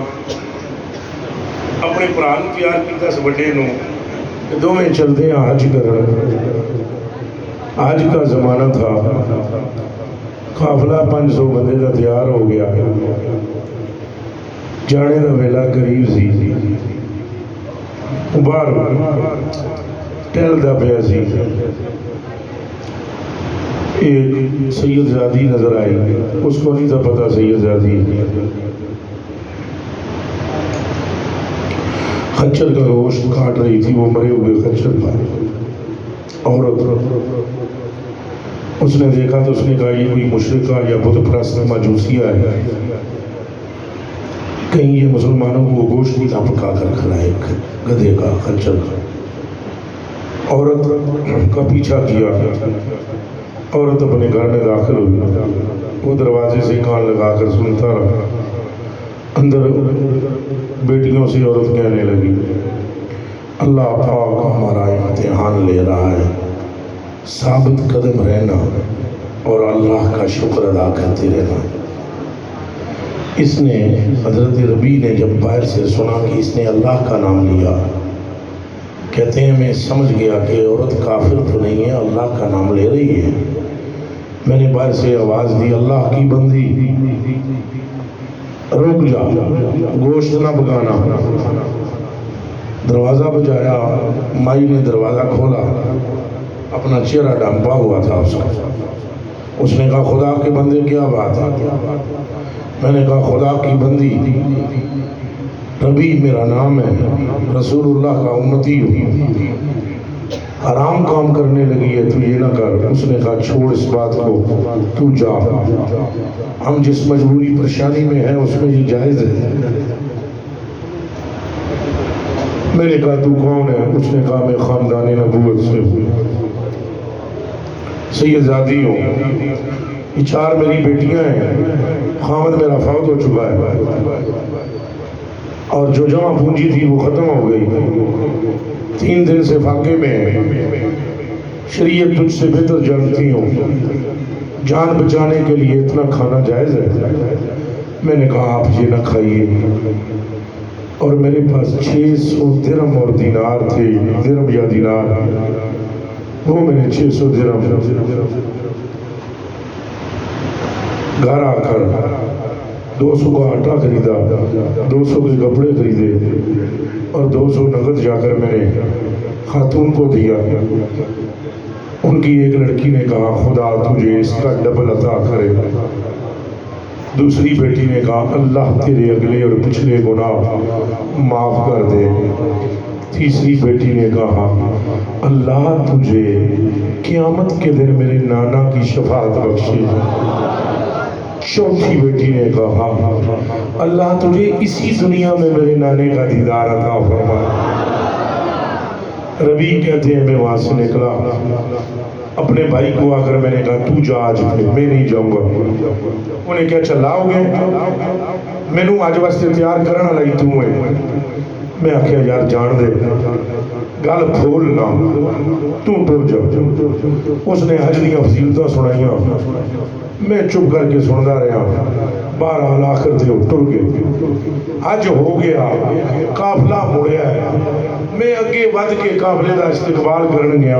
اپنے پران تیار کیتا اس بڑے نو کہ دو میں چلتے ہیں حج کر. آج کا زمانہ تھا, قافلہ 500 بندے کا تیار ہو گیا, جانے کا ویلا قریب سی. باہر ٹہلدا پیا سی, ایک سید زادی نظر آئی. اس کو نہیں تھا پتا سید زادی. خچر کا گوشت کاٹ رہی تھی, وہ مرے ہوئے خچر کا. عورت اس نے دیکھا تو اس نے کہا یہ کوئی مشرکہ یا بت پرست ماجوسیہ ہے, کہیں یہ مسلمانوں کو گوشت بھی نہ پکا کر کھلائے گدھے کا خنچر کا. عورت کا پیچھا کیا. عورت اپنے گھر میں داخل ہوئی. وہ دروازے سے کان لگا کر سنتا رہا. اندر بیٹیوں سے عورت کہنے لگی اللہ پاک ہمارا امتحان لے رہا ہے, ثابت قدم رہنا اور اللہ کا شکر ادا کرتے رہنا. اس نے حضرت ربی نے جب باہر سے سنا کہ اس نے اللہ کا نام لیا, کہتے ہیں میں سمجھ گیا کہ عورت کافر تو نہیں ہے, اللہ کا نام لے رہی ہے. میں نے باہر سے آواز دی اللہ کی بندی رک جا, گوشت نہ پکانا. دروازہ بجایا, مائی نے دروازہ کھولا, اپنا چہرہ ڈھانپا ہوا تھا اس کا. اس نے کہا خدا کے بندے کیا بات ہے؟ میں نے کہا خدا کی بندی ربی میرا نام ہے, رسول اللہ کا امتی ہوں, حرام کام کرنے لگی ہے تو یہ نہ کر. اس نے کہا چھوڑ اس بات کو, تو جا, ہم جس مجبوری پریشانی میں ہیں اس میں یہ جائز ہے. میں نے کہا تو کون ہے؟ اس نے کہا میں خاندان نبوت سے ہوں, سید زادی ہوں, یہ 4 میری بیٹیاں ہیں, خامد میرا فوت ہو چکا ہے اور جو جمع پونجی تھی وہ ختم ہو گئی. 3 دن سے فاقے میں ہے. شریعت تجھ سے بہتر جانتی ہوں, جان بچانے کے لیے اتنا کھانا جائز ہے؟ میں نے کہا آپ یہ نہ کھائیے. اور میرے پاس 600 درہم اور دینار تھے, درہم یا دینار, وہ میں نے 600 درہم گھر آ کر 200 کا آٹا خریدا, 200 کے کپڑے خریدے اور 200 نقد جا کر میں نے خاتون کو دیا. ان کی ایک لڑکی نے کہا خدا تجھے اس کا ڈبل عطا کرے. دوسری بیٹی نے کہا اللہ تیرے اگلے اور پچھلے گناہ معاف کر دے. تیسری بیٹی نے کہا اللہ تجھے قیامت کے دن میرے نانا کی شفاعت بخشے. چوتھی بیٹی نے کہا اللہ تجھے اسی دنیا میں میرے نانے کا دیدار عطا فرما. ربی کہتے ہیں میں وہاں سے نکلا، اپنے بھائی کو آ کر میں نے کہا تو جا آج میں نہیں جاؤں گا. انہیں کیا چلاؤ گے؟ میں نوں آج واسطے تیار کرنا لائی تو ہے. میں آخیا یار جان دے گل کھول نہ تو ٹر جا. اس نے حج دیاں فضیلتاں سنائیاں، میں چپ کر کے سنتا رہا. بہرحال آخر تے وہ ٹر گئے. حج ہو گیا، قافلہ مڑیا ہے. میں اگے ود کے قافلے دا استقبال کرن گیا.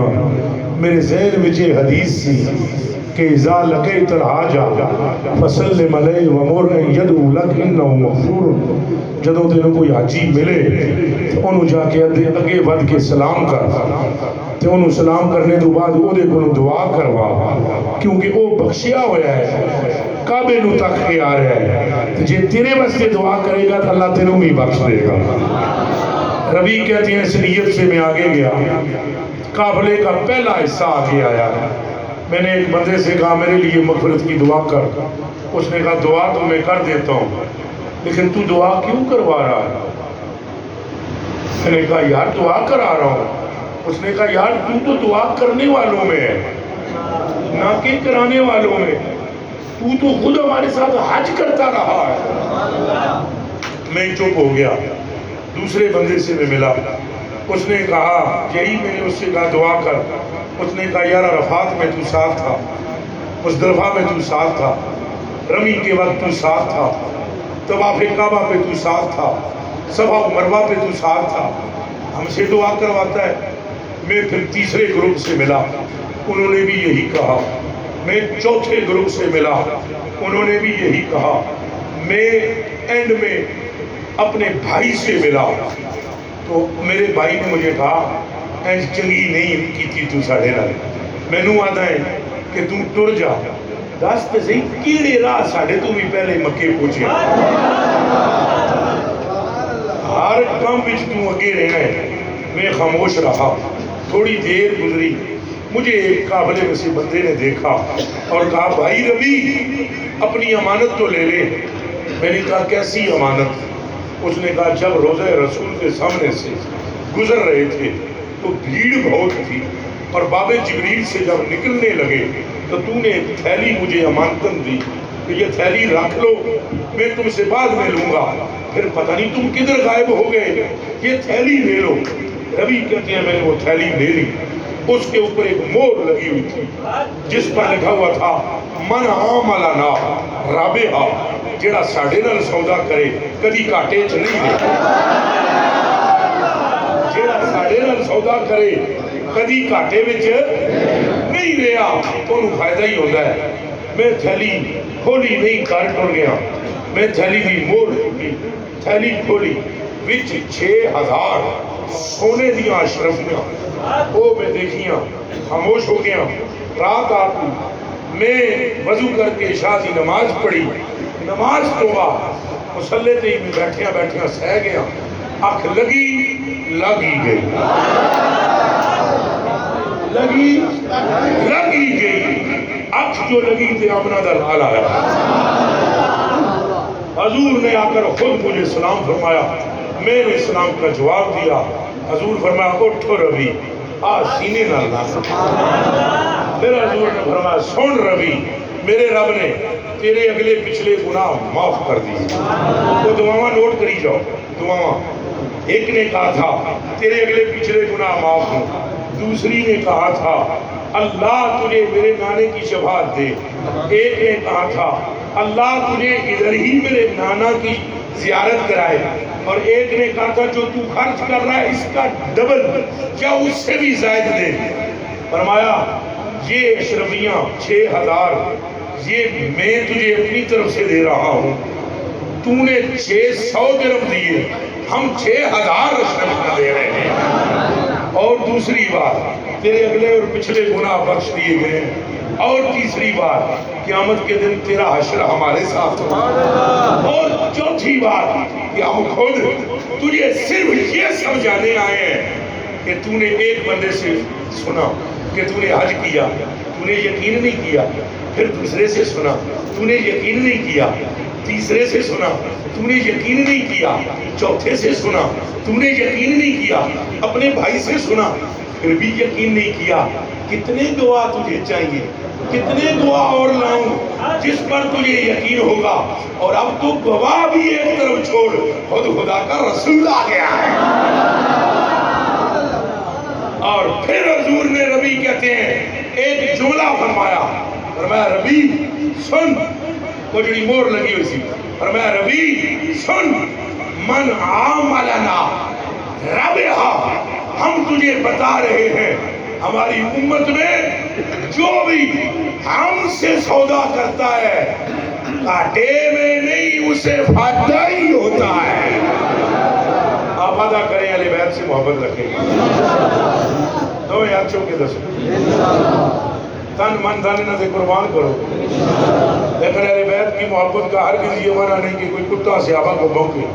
میرے ذہن وچ یہ حدیث سی کہ اذا لقیت الحاج فسلم علیہ ومر ان یدعو لک انہ مغفور. جدوں تینوں کوئی حاجی ملے تو انہوں جا کے اگے ود کے سلام کر تے انہوں سلام کرنے تو بعد او دے کو دعا کروا، کیونکہ او بخشیا ہویا ہے، کعبے نو تک کے آ رہا ہے. جے تیرے واسطے دعا کرے گا تو اللہ تینوں بھی بخش دے گا. ربی کہتے ہیں اس نیت سے میں آگے گیا. قافلے کا پہلا حصہ آگے آیا. میں نے ایک بندے سے کہا میرے لیے مغفرت کی دعا کر. اس نے کہا دعا تو میں کر دیتا ہوں لیکن تو دعا کیوں کروا رہا ہے؟ میں نے کہا یار دعا کرا رہا ہوں. اس نے کہا یار تو دعا کرنے والوں میں ہے نہ کہ کرانے والوں میں. تو خود ہمارے ساتھ حج کرتا رہا ہے. میں چپ ہو گیا. دوسرے بندے سے میں ملا. اس نے کہا یہی میں نے اس سے کہا دعا کر. اس نے کہا یار عرفات میں تو ساتھ تھا، مزدلفہ میں تو ساتھ تھا، رمی کے وقت تو ساتھ تھا، طواف کعبہ پہ تو ساتھ تھا، صفا و مروہ پہ تو ساتھ تھا، ہم سے دعا کرواتا ہے. میں پھر تیسرے گروپ سے ملا، انہوں نے بھی یہی کہا. میں چوتھے گروپ سے ملا، انہوں نے بھی یہی کہا. میں اینڈ میں اپنے بھائی سے ملا تو میرے بھائی نے مجھے کہا اینڈ چنگی نہیں کی تو ساڑھے نال. مینوں آدھا ہے کہ تو ٹر جا. دس تے صحیح کیڑے راہ ساڑھے تو بھی پہلے مکے پہنچے. ہر کام وچ تو اگے رہنا ہے. میں خاموش رہا. تھوڑی دیر گزری، مجھے ایک قافلے میں سے بندے نے دیکھا اور کہا بھائی ربی اپنی امانت تو لے لے. میں نے کہا کیسی امانت؟ اس نے کہا جب روضہ رسول کے سامنے سے گزر رہے تھے تو بھیڑ بہت تھی اور باب جبریل سے جب نکلنے لگے تو تو نے ایک تھیلی مجھے امانتاً دی کہ یہ تھیلی رکھ لو، میں تم سے بعد میں لوں گا. پھر پتہ نہیں تم کدھر غائب ہو گئے، یہ تھیلی لے لو. ربی کہتے ہیں میں نے وہ تھیلی لے لی. اس کے اوپر ایک مور لگی ہوئی تھی جس پر لکھا ہوا تھا من عاملنا رابحا، جڑا ساڈے نال سودا کرے کدی گھاٹے چ نہیں رہے. جڑا ساڈے نال سودا کرے کدی گھاٹے وچ نہیں رہا تو انہوں فائدہ ہی ہوتا ہے. میں تھیلی کھولی نہیں کر ٹر گیا. میں تھیلی دی مور کھولی، تھیلی کھولی وچ 6000 سونے دیاں اشرفیاں وہ میں دیکھیاں. خاموش ہو گیا. رات آتی میں وضو کر کے عشاء دی نماز پڑھی. نماز تو بعد مصلے تے ہی میں بیٹھیاں بیٹھیاں سہ گیا. اکھ لگی لگی گئی، لگی لگی گئی. اکھ جو لگی تے آمنہ دا لال آیا. حضور نے آ کر خود مجھے سلام فرمایا. میں نے سلام کا جواب دیا. حضور فرمایا اٹھو ربی آ سینے نال لا. پھر حضور نے فرمایا سن ربی میرے رب نے تیرے اگلے پچھلے گناہ معاف کر دیے. وہ دعاواں نوٹ کری جاؤ. دعاواں ایک نے کہا تھا تیرے اگلے پچھلے گناہ معاف ہوں. دوسری نے کہا تھا اللہ تجھے میرے نانے کی شفاعت دے. ایک نے کہا تھا اللہ تجھے ادھر ہی میرے نانا کی زیارت کرائے. اور ایک نے کہا تھا جو تو خرچ کر رہا ہے اس کا ڈبل یا اس سے بھی زائد دے. فرمایا یہ اشرفیاں 6000 یہ میں تجھے اپنی طرف سے دے رہا ہوں. تو نے 600 درہم دیے، ہم 6000 اشرفیاں دے رہے ہیں. اور دوسری بات تیرے اگلے اور پچھلے گناہ بخش دیے گئے. اور تیسری بات قیامت کے دن تیرا حشر ہمارے ساتھ ہوگا. اور چوتھی بات کہ ہم خود تجھے صرف یہ سمجھانے آئے ہیں کہ تو نے ایک بندے سے سنا کہ تو نے حج کیا، تو نے یقین نہیں کیا. پھر دوسرے سے سنا تو نے یقین نہیں کیا. تیسرے سے سنا تم نے یقین نہیں کیا، چوتھے سے سنا تم نے یقین نہیں کیا، اپنے بھائی سے سنا پھر بھی یقین نہیں کیا۔ کتنے دعا تجھے چاہیے، کتنے دعا اور لاؤں جس پر تجھے یقین ہوگا؟ اور اب تو گواہ بھی ایک طرف چھوڑ، خود خدا کا رسول آ گیا ہے۔ اور پھر حضور نے ربی کہتے ہیں ایک جملہ فرمایا ربی سن، وہ جڑی مور لگی ہوئی سی، فرمایا ربی سن، من عاملنا ربحا، ہم تجھے بتا رہے ہیں ہماری امت میں جو بھی ہم سے سودا کرتا ہے کاٹے میں نہیں اسے فائدہ ہی ہوتا ہے۔ آپ ادا کریں اہل بیت سے محبت رکھیں، دو یاد چو کے دس تن من دھن نہ سے قربان کرو، لیکن اہل بیت کی محبت کا ہرگز یہ معنی نہیں کہ کوئی کتا صحابہ کو بھونکے۔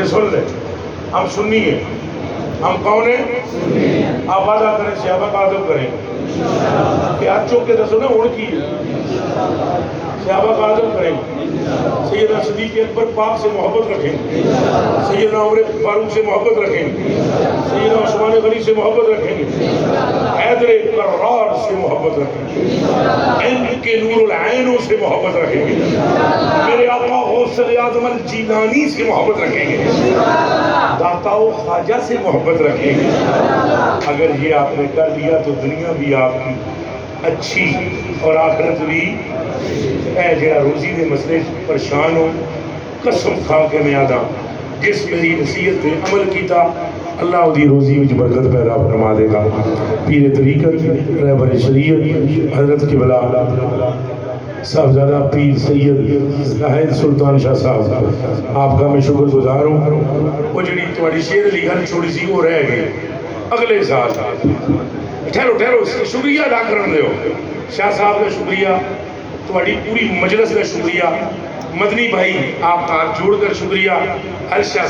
یہ سن لیں، ہم سنی ہیں، ہم کون ہیں؟ آپ ادا کریں، صحابہ کا ادب کریں، کہ ہاتھ چوک کے دسو نا اڑ کی صحابہ کا ادب کریں، سیدنا صدیق اکبر پاک سے محبت رکھیں، سیدنا عمر فاروق سے محبت رکھیں، سیدنا عثمان غنی سے محبت رکھیں، حیدر کرار سے محبت رکھیں، ان کے نور العینوں سے محبت رکھیں گے، میرے آقا غوث اعظم الجیلانی سے محبت رکھیں گے، داتا و خواجہ سے محبت رکھیں گے۔ اگر یہ آپ نے کر لیا تو دنیا بھی آپ کی اچھی اور آخرت بھی۔ اے جڑا روزی دے مسئلے پریشان ہو، قسم کھا کے میں آدھا جس میری نصیحت پہ عمل کیتا اللہ دی روزی وچ برکت پیدا فرما دے گا۔ پیر طریقت رہبر شریعت حضرت قبلہ صاحبزادہ پیر سید زاہد سلطان شاہ صاحب، آپ کا میں شکر گزار ہوں۔ وہ جڑی تمہاری شیر علی گھر چھوڑی سی وہ رہ گئی، اگلے سال ٹھہرو شکریہ ادا کرن دیو، شاہ صاحب کا شکریہ، تمہاری پوری مجلس کا شکریہ، مدنی بھائی آپ ہاتھ جوڑ کر شکریہ، ہر شاہ